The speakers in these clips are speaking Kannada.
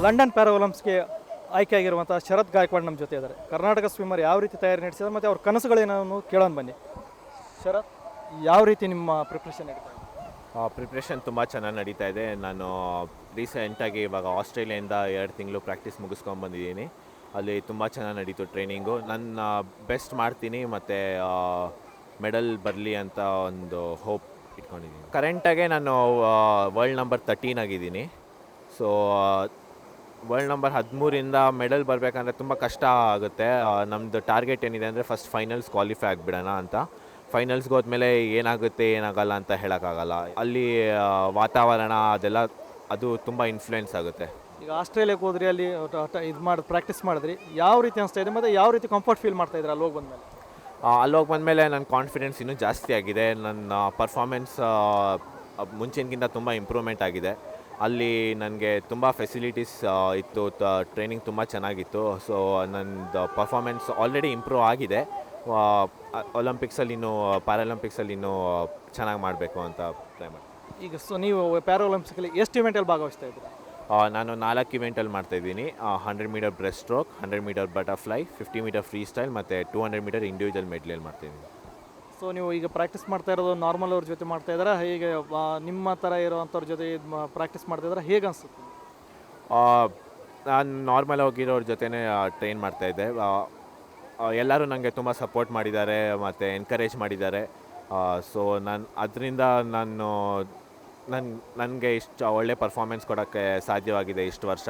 ಲಂಡನ್ ಪ್ಯಾರಾ ಒಲಿಂಪಿಕ್ಸ್ಗೆ ಆಯ್ಕೆಯಾಗಿರುವಂಥ ಶರತ್ ಗಾಯಕ್ವಾಡ್ ನಮ್ಮ ಜೊತೆ ಇದ್ದಾರೆ. ಕರ್ನಾಟಕ ಸ್ವಿಮ್ಮರ್ ಯಾವ ರೀತಿ ತಯಾರಿ ನಡೆಸಿದ್ದಾರೆ ಮತ್ತು ಅವ್ರ ಕನಸುಗಳೇನೋ ಕೇಳೋಣ ಬನ್ನಿ. ಶರತ್, ಯಾವ ರೀತಿ ನಿಮ್ಮ ಪ್ರಿಪ್ರೇಷನ್ ನಡೀತಾ ಇದೆ? ಪ್ರಿಪ್ರೇಷನ್ ತುಂಬ ಚೆನ್ನಾಗಿ ನಡೀತಾ ಇದೆ. ನಾನು ರೀಸೆಂಟಾಗಿ ಇವಾಗ ಆಸ್ಟ್ರೇಲಿಯಾದಿಂದ 2 ತಿಂಗಳು ಪ್ರಾಕ್ಟೀಸ್ ಮುಗಿಸ್ಕೊಂಡ್ಬಂದಿದ್ದೀನಿ. ಅಲ್ಲಿ ತುಂಬ ಚೆನ್ನಾಗಿ ನಡೀತು ಟ್ರೈನಿಂಗು. ನನ್ನ ಬೆಸ್ಟ್ ಮಾಡ್ತೀನಿ ಮತ್ತು ಮೆಡಲ್ ಬರಲಿ ಅಂತ ಒಂದು ಹೋಪ್ ಇಟ್ಕೊಂಡಿದ್ದೀನಿ. ಕರೆಂಟಾಗೆ ನಾನು ವರ್ಲ್ಡ್ ನಂಬರ್ 13 ಆಗಿದ್ದೀನಿ. ಸೊ ವರ್ಲ್ಡ್ ನಂಬರ್ 13ಇಂದ ಮೆಡಲ್ ಬರಬೇಕಂದ್ರೆ ತುಂಬ ಕಷ್ಟ ಆಗುತ್ತೆ. ನಮ್ಮದು ಟಾರ್ಗೆಟ್ ಏನಿದೆ ಅಂದರೆ ಫಸ್ಟ್ ಫೈನಲ್ಸ್ ಕ್ವಾಲಿಫೈ ಆಗಿಬಿಡೋಣ ಅಂತ. ಫೈನಲ್ಸ್ಗೆ ಹೋದ್ಮೇಲೆ ಏನಾಗುತ್ತೆ ಏನಾಗಲ್ಲ ಅಂತ ಹೇಳೋಕ್ಕಾಗಲ್ಲ. ಅಲ್ಲಿ ವಾತಾವರಣ ಅದೆಲ್ಲ ಅದು ತುಂಬ ಇನ್ಫ್ಲುಯೆನ್ಸ್ ಆಗುತ್ತೆ. ಈಗ ಆಸ್ಟ್ರೇಲಿಯಾಕ್ಕೆ ಹೋದ್ರಿ, ಅಲ್ಲಿ ಇದು ಮಾಡಿ ಪ್ರಾಕ್ಟೀಸ್ ಮಾಡಿದ್ರಿ, ಯಾವ ರೀತಿ ಅನಿಸ್ತಾ ಇದೆ ಮತ್ತು ಯಾವ ರೀತಿ ಕಂಫರ್ಟ್ ಫೀಲ್ ಮಾಡ್ತಾ ಇದ್ರೆ ಅಲ್ಲಿ ಹೋಗಿ ಬಂದಮೇಲೆ? ಅಲ್ಲಿ ಹೋಗಿ ಬಂದಮೇಲೆ ನನ್ನ ಕಾನ್ಫಿಡೆನ್ಸ್ ಇನ್ನೂ ಜಾಸ್ತಿ ಆಗಿದೆ. ನನ್ನ ಪರ್ಫಾರ್ಮೆನ್ಸ್ ಮುಂಚಿನಗಿಂತ ತುಂಬ ಇಂಪ್ರೂವ್ಮೆಂಟ್ ಆಗಿದೆ. ಅಲ್ಲಿ ನನಗೆ ತುಂಬ ಫೆಸಿಲಿಟೀಸ್ ಇತ್ತು, ಟ್ರೈನಿಂಗ್ ತುಂಬ ಚೆನ್ನಾಗಿತ್ತು. ಸೊ ನನ್ನದು ಪರ್ಫಾರ್ಮೆನ್ಸ್ ಆಲ್ರೆಡಿ ಇಂಪ್ರೂವ್ ಆಗಿದೆ. ಒಲಿಂಪಿಕ್ಸಲ್ಲಿ ಇನ್ನೂ ಪ್ಯಾರಾಲಿಂಪಿಕ್ಸಲ್ಲಿ ಇನ್ನೂ ಚೆನ್ನಾಗಿ ಮಾಡಬೇಕು ಅಂತ ಟ್ರೈ ಮಾಡಿ. ಈಗ ನೀವು ಪ್ಯಾರಾ ಒಲಿಂಪಿಕ್ಸಲ್ಲಿ ಎಷ್ಟು ಇವೆಂಟಲ್ಲಿ ಭಾಗವಹಿಸ್ತಾ ಇದ್ದೀರಾ? ನಾನು 4 ಇವೆಂಟಲ್ಲಿ ಮಾಡ್ತಾಯಿದ್ದೀನಿ. 100 meter breast stroke, 100 meter butterfly, 50 meter freestyle ಮತ್ತು 200 ಮೀಟರ್ ಇಂಡಿವಿಜುವಲ್ ಮೆಡ್ಲಿಯಲ್ಲಿ ಮಾಡ್ತಾಯಿದ್ದೀನಿ. ಸೊ ನೀವು ಈಗ ಪ್ರಾಕ್ಟೀಸ್ ಮಾಡ್ತಾ ಇರೋದು ನಾರ್ಮಲ್ ಅವ್ರ ಜೊತೆ ಮಾಡ್ತಾ ಇದ್ದೀರಾ, ಹೇಗೆ ನಿಮ್ಮ ಥರ ಇರೋವಂಥವ್ರ ಜೊತೆ ಪ್ರಾಕ್ಟೀಸ್ ಮಾಡ್ತಾ ಇದ್ದೀರಾ, ಹೇಗೆ ಅನಿಸುತ್ತೆ? ನಾನು ನಾರ್ಮಲ್ ಹೋಗಿರೋರ ಜೊತೆನೇ ಟ್ರೈನ್ ಮಾಡ್ತಾಯಿದ್ದೆ. ಎಲ್ಲರೂ ನನಗೆ ತುಂಬ ಸಪೋರ್ಟ್ ಮಾಡಿದ್ದಾರೆ ಮತ್ತು ಎನ್ಕರೇಜ್ ಮಾಡಿದ್ದಾರೆ. ಸೊ ಅದರಿಂದ ನನಗೆ ಇಷ್ಟು ಒಳ್ಳೆ ಪರ್ಫಾರ್ಮೆನ್ಸ್ ಕೊಡೋಕ್ಕೆ ಸಾಧ್ಯವಾಗಿದೆ ಇಷ್ಟು ವರ್ಷ.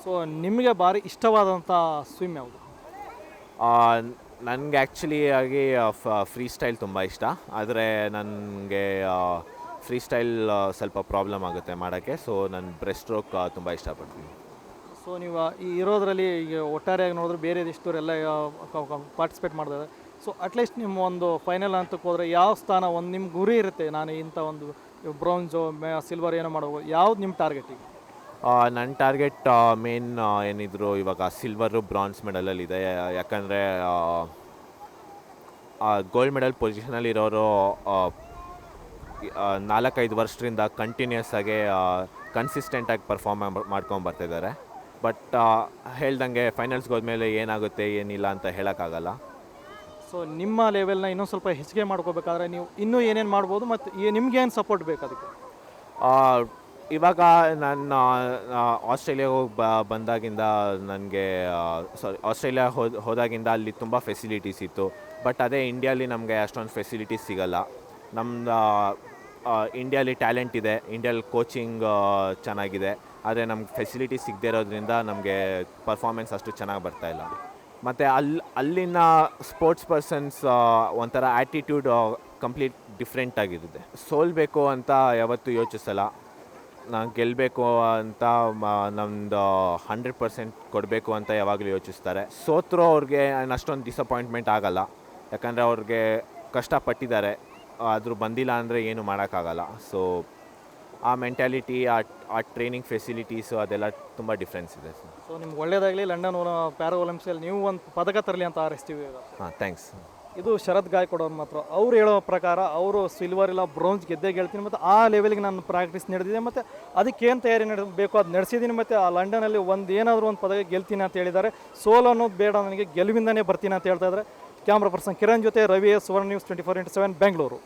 ಸೊ ನಿಮಗೆ ಭಾರಿ ಇಷ್ಟವಾದಂಥ ಸ್ವಿಮ್ ಯಾವುದು? ನನಗೆ ಆ್ಯಕ್ಚುಲಿ ಆಗಿ ಫ್ರೀ ಸ್ಟೈಲ್ ತುಂಬ ಇಷ್ಟ. ಆದರೆ ನನಗೆ ಫ್ರೀ ಸ್ಟೈಲ್ ಸ್ವಲ್ಪ ಪ್ರಾಬ್ಲಮ್ ಆಗುತ್ತೆ ಮಾಡೋಕ್ಕೆ. ಸೊ ನಾನು ಬ್ರೆಸ್ಟ್ ಸ್ಟ್ರೋಕ್ ತುಂಬ ಇಷ್ಟಪಡ್ತೀನಿ. ಸೊ ನೀವು ಈ ಇರೋದ್ರಲ್ಲಿ ಈಗ ಒಟ್ಟಾರೆಯಾಗಿ ನೋಡಿದ್ರೆ ಬೇರೆ ದೇಶದವರೆಲ್ಲ ಪಾರ್ಟಿಸಿಪೇಟ್ ಮಾಡ್ತಾರೆ. ಸೊ ಅಟ್ಲೀಸ್ಟ್ ನಿಮ್ಮ ಒಂದು ಫೈನಲ್ ಅಂತಕ್ಕೆ ಹೋದರೆ ಯಾವ ಸ್ಥಾನ ಒಂದು ನಿಮ್ಮ ಗುರಿ ಇರುತ್ತೆ, ನಾನು ಇಂಥ ಒಂದು ಬ್ರೌನ್ಸು ಸಿಲ್ವರ್ ಏನೋ ಮಾಡ್ಬೋದು, ಯಾವ್ದು ನಿಮ್ಮ ಟಾರ್ಗೆಟಿಗೆ? ನನ್ನ ಟಾರ್ಗೆಟ್ ಮೇನ್ ಏನಿದ್ರು ಇವಾಗ ಸಿಲ್ವರು ಬ್ರಾನ್ಸ್ ಮೆಡಲಲ್ಲಿದೆ. ಯಾಕಂದರೆ ಗೋಲ್ಡ್ ಮೆಡಲ್ ಪೊಸಿಷನಲ್ಲಿರೋರು 4-5 ವರ್ಷದಿಂದ ಕಂಟಿನ್ಯೂಸ್ ಆಗಿ ಕನ್ಸಿಸ್ಟೆಂಟಾಗಿ ಪರ್ಫಾರ್ಮ್ ಮಾಡ್ಕೊಂಬರ್ತಿದ್ದಾರೆ. ಬಟ್ ಹೇಳ್ದಂಗೆ ಫೈನಲ್ಸ್ಗೆ ಹೋದ್ಮೇಲೆ ಏನಾಗುತ್ತೆ ಏನಿಲ್ಲ ಅಂತ ಹೇಳೋಕ್ಕಾಗಲ್ಲ. ಸೊ ನಿಮ್ಮ ಲೆವೆಲ್ನ ಇನ್ನೊಂದು ಸ್ವಲ್ಪ ಹೆಚ್ಚಿಗೆ ಮಾಡ್ಕೋಬೇಕಾದ್ರೆ ನೀವು ಇನ್ನೂ ಏನೇನು ಮಾಡ್ಬೋದು ಮತ್ತು ನಿಮ್ಗೇನು ಸಪೋರ್ಟ್ ಬೇಕು ಅದಕ್ಕೆ? ಇವಾಗ ನಾನು ಆಸ್ಟ್ರೇಲಿಯಾಗೆ ಹೋಗಿ ಬಂದಾಗಿಂದ ನನಗೆ ಆಸ್ಟ್ರೇಲಿಯಾ ಹೋದಾಗಿಂದ ಅಲ್ಲಿ ತುಂಬ ಫೆಸಿಲಿಟೀಸ್ ಇತ್ತು. ಬಟ್ ಅದೇ ಇಂಡಿಯಾಲಿ ನಮಗೆ ಅಷ್ಟೊಂದು ಫೆಸಿಲಿಟೀಸ್ ಸಿಗೋಲ್ಲ. ನಮ್ಮದು ಇಂಡಿಯಾಲಿ ಟ್ಯಾಲೆಂಟ್ ಇದೆ, ಇಂಡಿಯಾಲಿ ಕೋಚಿಂಗ್ ಚೆನ್ನಾಗಿದೆ. ಆದರೆ ನಮ್ಗೆ ಫೆಸಿಲಿಟೀಸ್ ಸಿಗದೇ ಇರೋದ್ರಿಂದ ನಮಗೆ ಪರ್ಫಾರ್ಮೆನ್ಸ್ ಅಷ್ಟು ಚೆನ್ನಾಗಿ ಬರ್ತಾಯಿಲ್ಲ. ಮತ್ತು ಅಲ್ಲಿನ ಸ್ಪೋರ್ಟ್ಸ್ ಪರ್ಸನ್ಸ್ ಒಂಥರ ಆ್ಯಟಿಟ್ಯೂಡ್ ಕಂಪ್ಲೀಟ್ ಡಿಫ್ರೆಂಟ್ ಆಗಿರುತ್ತೆ. ಸೋಲ್ಬೇಕು ಅಂತ ಯಾವತ್ತೂ ಯೋಚಿಸಲ್ಲ. ನಾನು ಗೆಲ್ಲಬೇಕು ಅಂತ ನಮ್ಮದು 100% ಕೊಡಬೇಕು ಅಂತ ಯಾವಾಗಲೂ ಯೋಚಿಸ್ತಾರೆ. ಸೋತ್ರೂ ಅವ್ರಿಗೆ ಅಷ್ಟೊಂದು ಡಿಸಪಾಯಿಂಟ್ಮೆಂಟ್ ಆಗಲ್ಲ. ಯಾಕಂದರೆ ಅವ್ರಿಗೆ ಕಷ್ಟಪಟ್ಟಿದ್ದಾರೆ, ಆದರೂ ಬಂದಿಲ್ಲ ಅಂದರೆ ಏನು ಮಾಡೋಕ್ಕಾಗಲ್ಲ. ಸೊ ಆ ಮೆಂಟ್ಯಾಲಿಟಿ, ಆ ಟ್ರೈನಿಂಗ್ ಫೆಸಿಲಿಟೀಸು ಅದೆಲ್ಲ ತುಂಬ ಡಿಫ್ರೆನ್ಸ್ ಇದೆ. ಸೊ ನಿಮ್ಗೆ ಒಳ್ಳೆಯದಾಗಲಿ. ಲಂಡನ್ ಪ್ಯಾರಾ ಒಲಿಂಪಿಕ್ಸಲ್ಲಿ ನೀವು ಒಂದು ಪದಕ ತರಲಿ ಅಂತ ಹಾರೈಸ್ತೀವಿ. ಹಾಂ, ಥ್ಯಾಂಕ್ಸ್. ಇದು ಶರತ್ ಗಾಯಕ್ವಾಡ್ ಅವ್ರು ಮಾತ್ರ. ಅವ್ರು ಹೇಳೋ ಪ್ರಕಾರ ಅವರು ಸಿಲ್ವರ್ ಇಲ್ಲ ಬ್ರೌನ್ಸ್ ಗೆದ್ದೇ ಗೆಲ್ತೀನಿ, ಮತ್ತು ಆ ಲೆವೆಲ್ಗೆ ನಾನು ಪ್ರಾಕ್ಟೀಸ್ ನಡೆದಿದೆ ಮತ್ತು ಅದಕ್ಕೇನು ತಯಾರಿ ಬೇಕು ಅದು ನಡೆಸಿದ್ದೀನಿ, ಮತ್ತು ಆ ಲಂಡನಲ್ಲಿ ಏನಾದರೂ ಒಂದು ಪದಕ ಗೆಲ್ತೀನಿ ಅಂತ ಹೇಳಿದ್ದಾರೆ. ಸೋಲು ಅನ್ನೋದು ಬೇಡ, ನನಗೆ ಗೆಲುವಿಂದನೇ ಬರ್ತೀನಿ ಅಂತ ಹೇಳ್ತಾ ಇದ್ದಾರೆ. ಕ್ಯಾಮ್ರಾ ಪರ್ಸನ್ ಕಿರಣ್ ಜೊತೆ ರವಿ, ಸುವರ್ಣ ನ್ಯೂಸ್ 24/7 ಬೆಂಗಳೂರು.